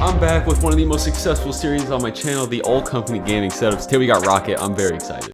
I'm back with one of the most successful series on my channel, the All Company Gaming Setups. Today we got Roccat. I'm very excited.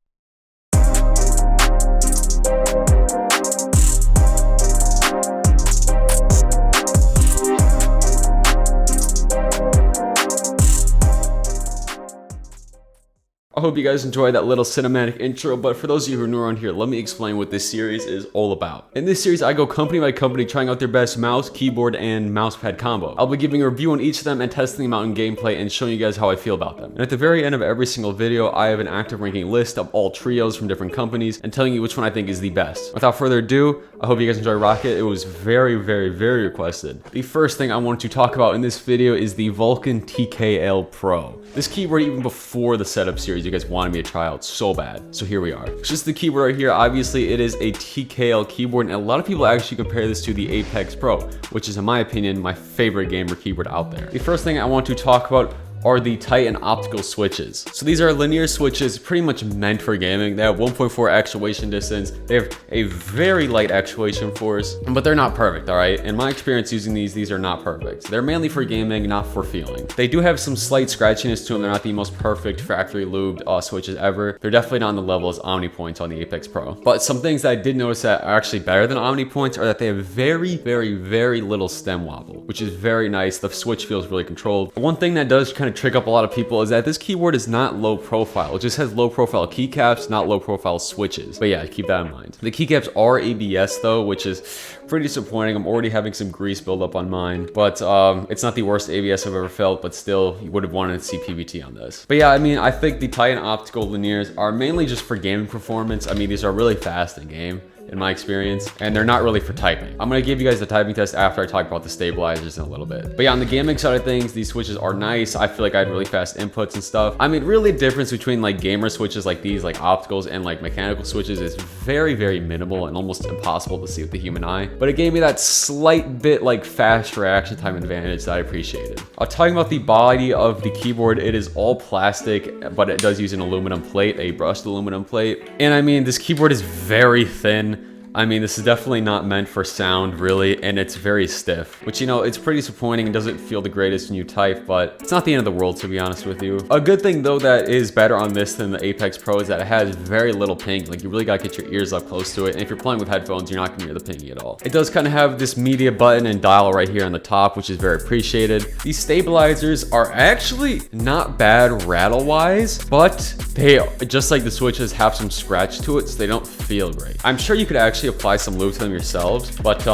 I hope you guys enjoyed that little cinematic intro, but for those of you who are new around here, let me explain what this series is all about. In this series, I go company by company trying out their best mouse, keyboard, and mousepad combo. I'll be giving a review on each of them and testing them out in gameplay and showing you guys how I feel about them. And at the very end of every single video, I have an active ranking list of all trios from different companies and telling you which one I think is the best. Without further ado, I hope you guys enjoy Roccat. It was very requested. The first thing I want to talk about in this video is the Vulcan TKL Pro. This keyboard, even before the setup series, you guys wanted me to try out so bad. So here we are. It's just the keyboard right here. Obviously, it is a TKL keyboard, and a lot of people actually compare this to the Apex Pro, which is, in my opinion, my favorite gamer keyboard out there. The first thing I want to talk about are the Titan optical switches. So these are linear switches pretty much meant for gaming. They have 1.4 actuation distance. They have a very light actuation force, but they're not perfect, all right? In my experience using these are not perfect. They're mainly for gaming, not for feeling. They do have some slight scratchiness to them. They're not the most perfect factory lubed switches ever. They're definitely not on the level as Omni Points on the Apex Pro. But some things that I did notice that are actually better than Omni Points are that they have very little stem wobble, which is very nice. The switch feels really controlled. One thing that does kind of trick up a lot of people is that this keyboard is not low profile. It just has low profile keycaps, not low profile switches. But yeah, keep that in mind. The keycaps are ABS though, which is pretty disappointing. I'm already having some grease build up on mine, but it's not the worst ABS I've ever felt, but still you would have wanted to see PVT on this. But yeah, I mean, I think the Titan optical linears are mainly just for gaming performance. I mean, these are really fast in game, in my experience, and they're not really for typing. I'm gonna give you guys the typing test after I talk about the stabilizers in a little bit. But yeah, on the gaming side of things, these switches are nice. I feel like I had really fast inputs and stuff. I mean, really the difference between like gamer switches like these, like opticals, and like mechanical switches is very minimal and almost impossible to see with the human eye. But it gave me that slight bit like fast reaction time advantage that I appreciated. Talking about the body of the keyboard, it is all plastic, but it does use an aluminum plate, a brushed aluminum plate. And I mean, this keyboard is very thin. I mean, this is definitely not meant for sound, really, and it's very stiff, which, you know, it's pretty disappointing and doesn't feel the greatest when you type, but it's not the end of the world, to be honest with you. A good thing, though, that is better on this than the Apex Pro is that it has very little ping. Like, you really gotta get your ears up close to it, and if you're playing with headphones, you're not gonna hear the pinging at all. It does kind of have this media button and dial right here on the top, which is very appreciated. These stabilizers are actually not bad rattle-wise, but they, just like the switches, have some scratch to it, so they don't feel great. I'm sure you could actually apply some lube to them yourselves, but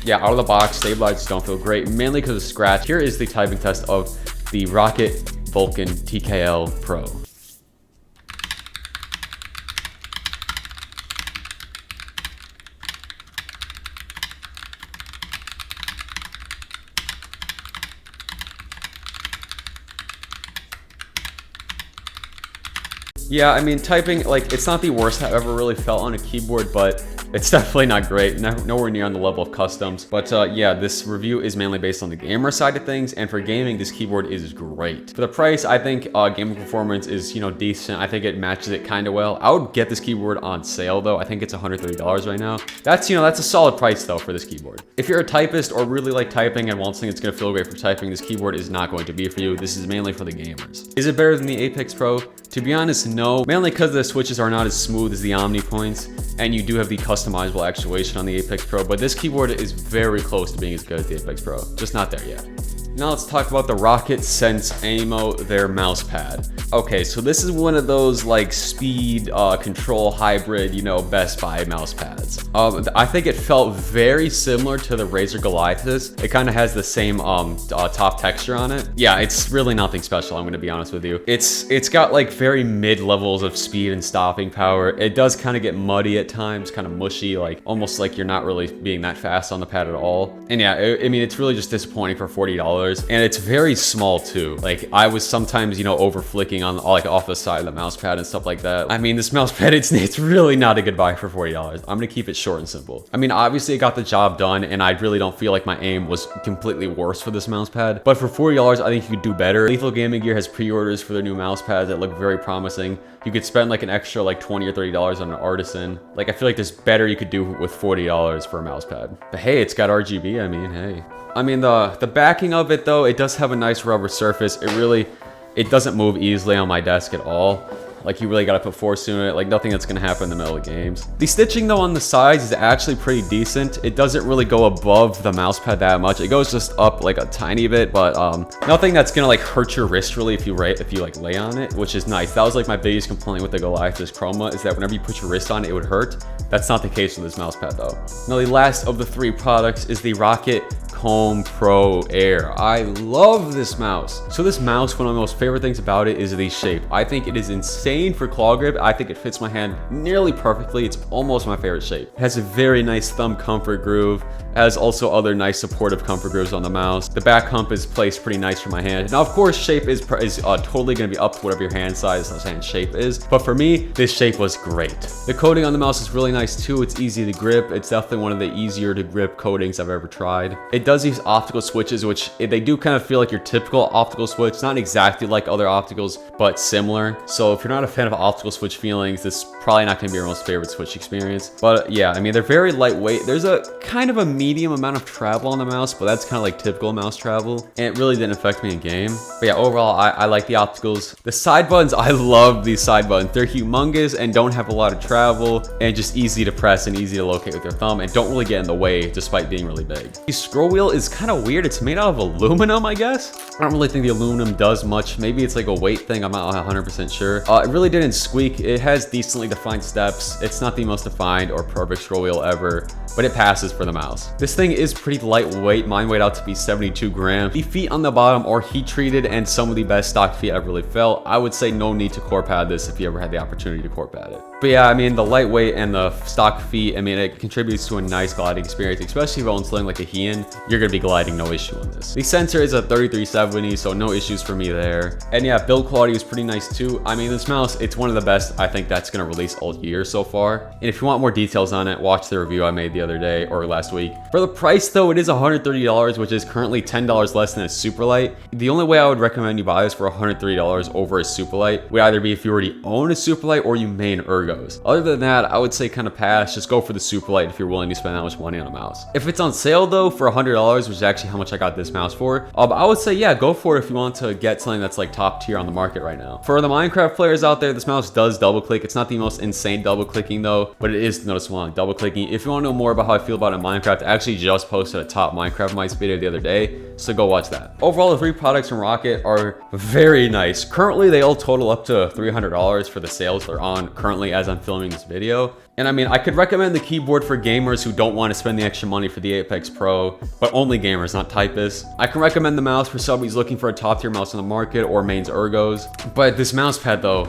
yeah, out of the box, stabilizers don't feel great, mainly because of scratch. Here is the typing test of the Roccat Vulcan TKL Pro. Yeah, I mean, typing, like, it's not the worst I've ever really felt on a keyboard, but it's definitely not great. Nowhere near on the level of customs. But yeah, this review is mainly based on the gamer side of things, and for gaming, this keyboard is great. For the price, I think gaming performance is, you know, decent. I think it matches it kind of well. I would get this keyboard on sale, though. I think it's $130 right now. That's, you know, that's a solid price, though, for this keyboard. If you're a typist or really like typing and want something that's going to feel great for typing, this keyboard is not going to be for you. This is mainly for the gamers. Is it better than the Apex Pro? To be honest, no. Mainly because the switches are not as smooth as the Omni Points, and you do have the customizable actuation on the Apex Pro, but this keyboard is very close to being as good as the Apex Pro. Just not there yet. Now let's talk about the Roccat Sense Aimo, their mouse pad. Okay, so this is one of those like speed control hybrid, you know, Best Buy mouse pads. I think it felt very similar to the Razer Goliathus. It kind of has the same top texture on it. Yeah, it's really nothing special, I'm gonna be honest with you. It's got like very mid levels of speed and stopping power. It does kind of get muddy at times, kind of mushy, like almost like you're not really being that fast on the pad at all. And yeah, I mean, it's really just disappointing for $40. And it's very small too. Like, I was sometimes, you know, over flicking on like off the side of the mouse pad and stuff like that. I mean, this mouse pad, it's really not a good buy for $40. I'm gonna keep it short and simple. I mean, obviously it got the job done, and I really don't feel like my aim was completely worse for this mouse pad, but for $40, I think you could do better. Lethal Gaming Gear has pre-orders for their new mouse pads that look very promising. You could spend like an extra like $20 or $30 on an Artisan. Like, I feel like there's better you could do with $40 for a mouse pad. But hey, it's got RGB, I mean, hey. I mean, the backing of it though, it does have a nice rubber surface. It doesn't move easily on my desk at all. Like, you really gotta put force into it. Like, nothing that's gonna happen in the middle of games. The stitching though on the sides is actually pretty decent. It doesn't really go above the mouse pad that much. It goes just up like a tiny bit, but nothing that's gonna like hurt your wrist really if you like lay on it, which is nice. That was like my biggest complaint with the Goliath Chroma, is that whenever you put your wrist on it, it would hurt. That's not the case with this mouse pad though. Now the last of the 3 products is the Roccat Comb Pro Air. I love this mouse. So this mouse, one of my most favorite things about it is the shape. I think it is insane for claw grip. I think it fits my hand nearly perfectly. It's almost my favorite shape. It has a very nice thumb comfort groove. It has also other nice supportive comfort grooves on the mouse. The back hump is placed pretty nice for my hand. Now, of course, shape is totally going to be up to whatever your hand size and hand shape is. But for me, this shape was great. The coating on the mouse is really nice too. It's easy to grip. It's definitely one of the easier to grip coatings I've ever tried. It does use optical switches, which they do kind of feel like your typical optical switch. Not exactly like other opticals, but similar. So if you're not a fan of optical switch feelings, this is probably not going to be your most favorite switch experience. But yeah, I mean, they're very lightweight. There's a kind of a medium amount of travel on the mouse, but that's kind of like typical mouse travel. And it really didn't affect me in game. But yeah, overall, I like the opticals. The side buttons, I love these side buttons. They're humongous and don't have a lot of travel and just easy to press and easy to locate with your thumb and don't really get in the way despite being really big. The scroll wheel is kind of weird. It's made out of aluminum, I guess. I don't really think the aluminum does much. Maybe it's like a weight thing. I'm not 100% sure. It really didn't squeak. It has decently defined steps. It's not the most defined or perfect scroll wheel ever, but it passes for the mouse. This thing is pretty lightweight. Mine weighed out to be 72 grams. The feet on the bottom are heat treated and some of the best stock feet I've really felt. I would say no need to core pad this if you ever had the opportunity to core pad it. But yeah, I mean, the lightweight and the stock feet, I mean, it contributes to a nice gliding experience, especially if you're installing like a Heian, you're gonna be gliding no issue on this. The sensor is a 3370, so no issues for me there. And yeah, build quality is pretty nice too. I mean, this mouse, it's one of the best I think that's gonna release all year so far. And if you want more details on it, watch the review I made the other day or last week. For the price though, it is $130, which is currently $10 less than a Superlight. The only way I would recommend you buy this for $130 over a Superlight would either be if you already own a Superlight or you main Ergos. Other than that, I would say kind of pass. Just go for the Superlight if you're willing to spend that much money on a mouse. If it's on sale though for $100, which is actually how much I got this mouse for, I would say yeah, go for it if you want to get something that's like top tier on the market right now. For the Minecraft players out there, this mouse does double click. It's not the most insane double clicking though, but it is noticeable on double clicking. If you want to know more about how I feel about it in Minecraft, I actually just posted a top Minecraft mice video the other day, so go watch that. Overall, the 3 products from Roccat are very nice. Currently, they all total up to $300 for the sales they're on currently as I'm filming this video. And I mean, I could recommend the keyboard for gamers who don't want to spend the extra money for the Apex Pro, but only gamers, not typists. I can recommend the mouse for somebody who's looking for a top tier mouse on the market or mains Ergos. But this mouse pad though,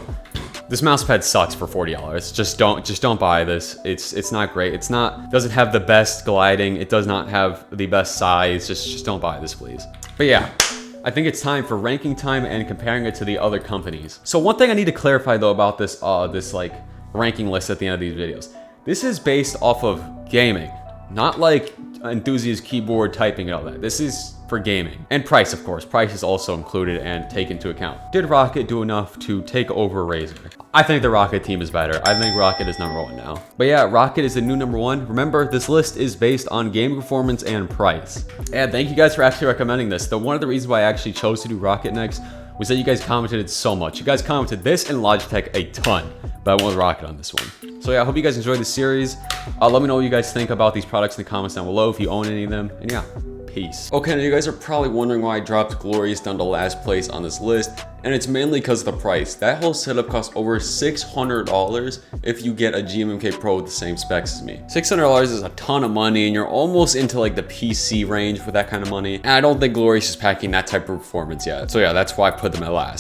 this mouse pad sucks for $40. Just don't buy this. It's not great. Doesn't have the best gliding. It does not have the best size. Just don't buy this, please. But yeah, I think it's time for ranking time and comparing it to the other companies. So one thing I need to clarify though about this like ranking list at the end of these videos. This is based off of gaming, not like enthusiast keyboard typing and all that. This is for gaming. And price, of course. Price is also included and taken into account. Did Roccat do enough to take over Razer? I think the Roccat team is better. I think Roccat is #1 now. But yeah, Roccat is the new #1. Remember, this list is based on game performance and price. And thank you guys for actually recommending this. One of the reasons why I actually chose to do Roccat next was that you guys commented it so much. You guys commented this and Logitech a ton, but I went with Roccat on this one. So yeah, I hope you guys enjoyed this series. Let me know what you guys think about these products in the comments down below if you own any of them. And yeah, peace. Okay, now you guys are probably wondering why I dropped Glorious down to last place on this list, and it's mainly because of the price. That whole setup costs over $600 if you get a GMMK Pro with the same specs as me. $600 is a ton of money, and you're almost into like the PC range for that kind of money. And I don't think Glorious is packing that type of performance yet. So yeah, that's why I put them at last.